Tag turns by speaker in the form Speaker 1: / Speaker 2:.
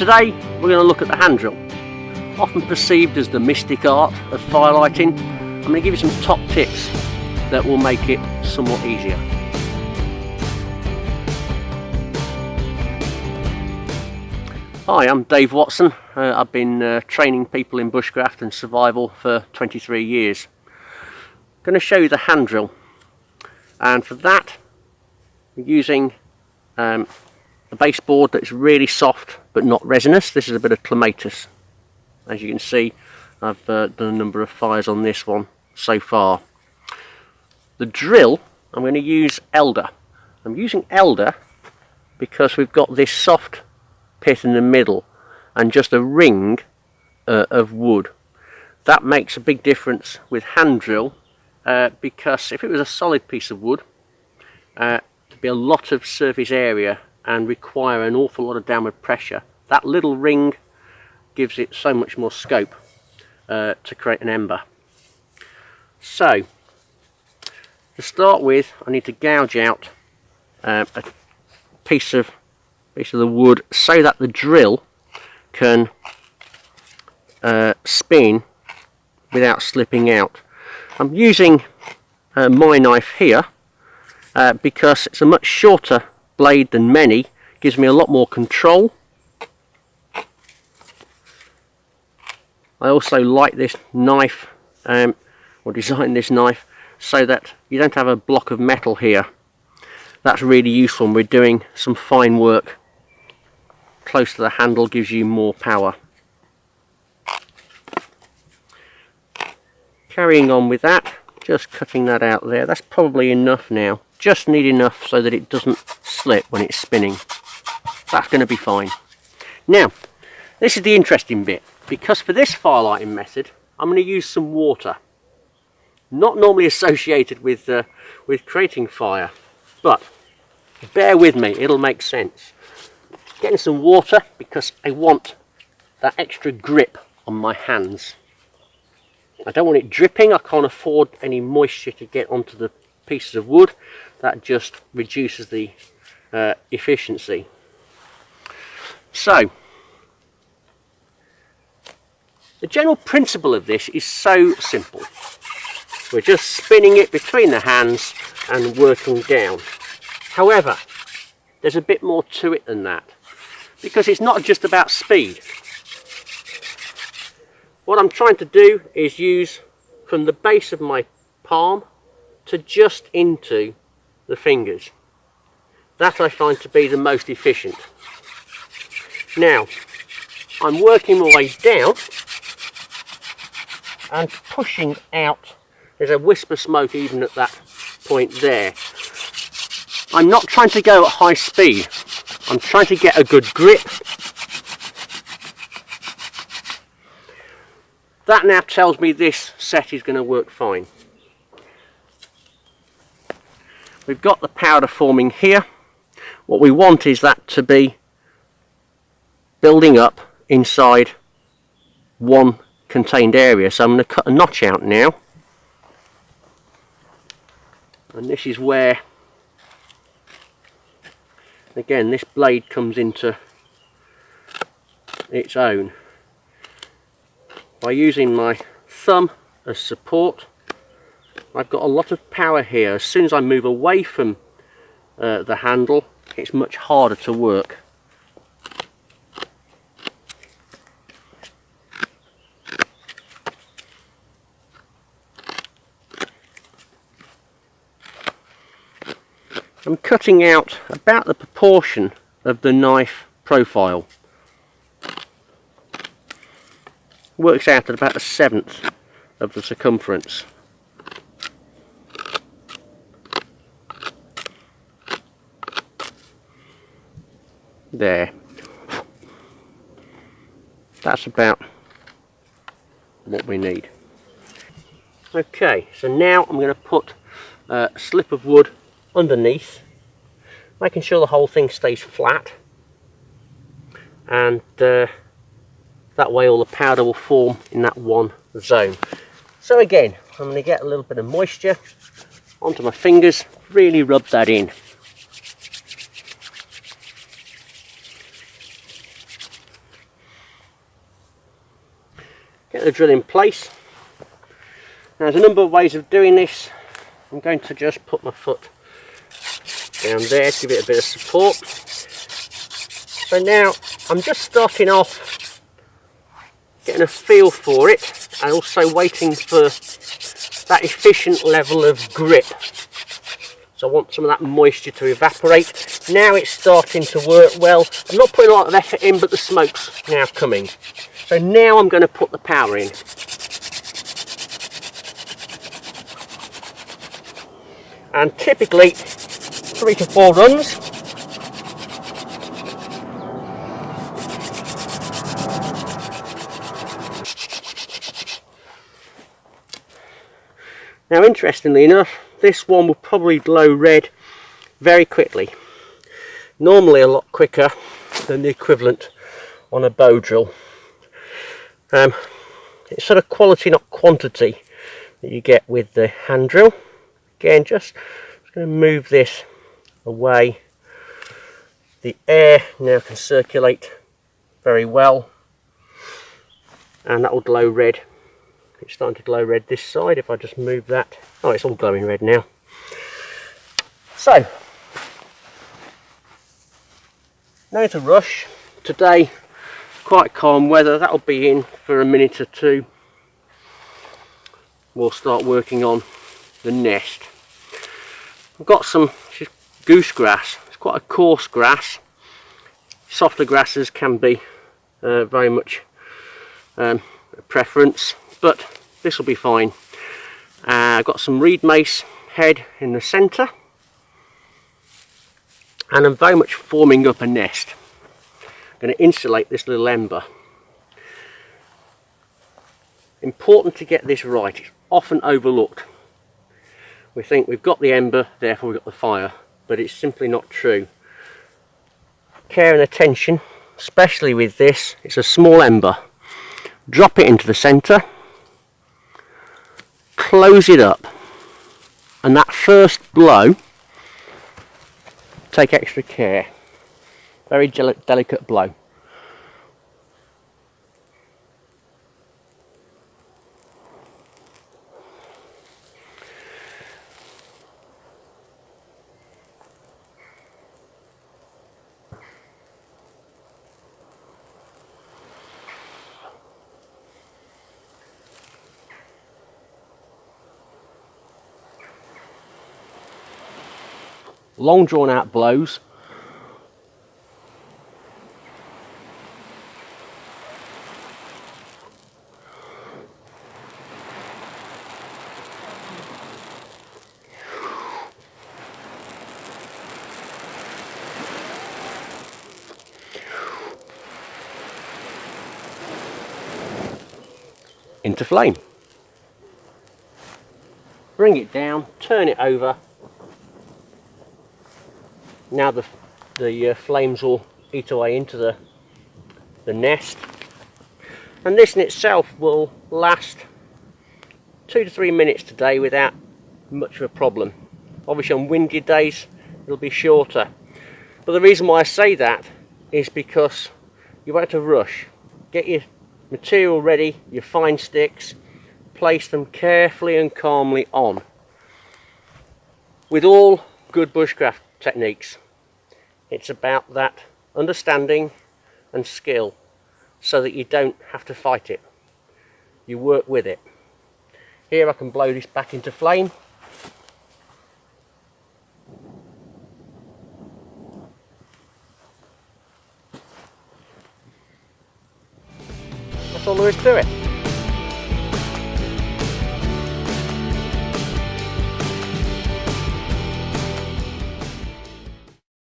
Speaker 1: Today we're going to look at the hand drill. Often perceived as the mystic art of firelighting, I'm going to give you some top tips that will make it somewhat easier. Hi, I'm Dave Watson. I've been training people in bushcraft and survival for 23 years. I'm going to show you the hand drill, and for that I'm using a baseboard that's really soft but not resinous. This is a bit of clematis. As you can see, I've done a number of fires on this one so far. The drill, I'm going to use elder. I'm using elder because we've got this soft pit in the middle and just a ring of wood. That makes a big difference with hand drill because if it was a solid piece of wood, there'd be a lot of surface area and require an awful lot of downward pressure. That little ring gives it so much more scope to create an ember. So to start with, I need to gouge out a piece of the wood so that the drill can spin without slipping out. I'm using my knife here because it's a much shorter blade than many, gives me a lot more control. I also like this knife, or designed this knife, so that you don't have a block of metal here. That's really useful when we're doing some fine work. Close to the handle gives you more power. Carrying on with that, just cutting that out there. That's probably enough now. Just need enough so that it doesn't slip when it's spinning. That's going to be fine. Now, this is the interesting bit, because for this firelighting method, I'm going to use some water. Not normally associated with creating fire, but bear with me, it'll make sense. Getting some water because I want that extra grip on my hands. I don't want it dripping. I can't afford any moisture to get onto the pieces of wood. That just reduces the efficiency. So the general principle of this is so simple. We're just spinning it between the hands and working down. However, there's a bit more to it than that, because it's not just about speed. What I'm trying to do is use from the base of my palm to just into the fingers. That I find to be the most efficient. Now, I'm working my way down and pushing out. There's a wisp of smoke even at that point there. I'm not trying to go at high speed. I'm trying to get a good grip. That now tells me this set is going to work fine. We've got the powder forming here. What we want is that to be building up inside one contained area. So I'm going to cut a notch out now. And this is where, again, this blade comes into its own. By using my thumb as support, I've got a lot of power here. As soon as I move away from the handle, it's much harder to work. I'm cutting out about the proportion of the knife profile. Works out at about a 1/7 of the circumference. There. That's about what we need. Okay, so now I'm going to put a slip of wood underneath, making sure the whole thing stays flat, and that way all the powder will form in that one zone. So again, I'm going to get a little bit of moisture onto my fingers, really rub that in. Get the drill in place. Now, there's a number of ways of doing this. I'm going to just put my foot down there to give it a bit of support. So now I'm just starting off getting a feel for it and also waiting for that efficient level of grip. So I want some of that moisture to evaporate. Now it's starting to work well. I'm not putting a lot of effort in, but the smoke's now coming. So now I'm going to put the power in. And typically 3 to 4 runs. Now, interestingly enough, this one will probably glow red very quickly. Normally a lot quicker than the equivalent on a bow drill. It's sort of quality, not quantity, that you get with the hand drill. Again, just going to move this away. The air now can circulate very well, and that will glow red. It's starting to glow red this side. If I just move that, oh, it's all glowing red now. So, no to rush. Today, quite calm weather. That'll be in for a minute or two. We'll start working on the nest. I've got some goose grass. It's quite a coarse grass. Softer grasses can be very much a preference, but this will be fine. I've got some reed mace head in the centre, and I'm very much forming up a nest. I'm going to insulate this little ember. Important to get this right. It's often overlooked. We think we've got the ember, therefore we've got the fire, but it's simply not true. Care and attention, especially with this. It's a small ember. Drop it into the centre, close it up, and that first blow, take extra care. Very delicate blow. Long drawn out blows. Into flame. Bring it down, turn it over. Now the flames will eat away into the nest, and this in itself will last 2 to 3 minutes today without much of a problem. Obviously on windy days it'll be shorter, but the reason why I say that is because you won't have to rush. Get your material ready, your fine sticks, place them carefully and calmly on. With all good bushcraft techniques, it's about that understanding and skill so that you don't have to fight it. You work with it. Here I can blow this back into flame. That's all there is to it.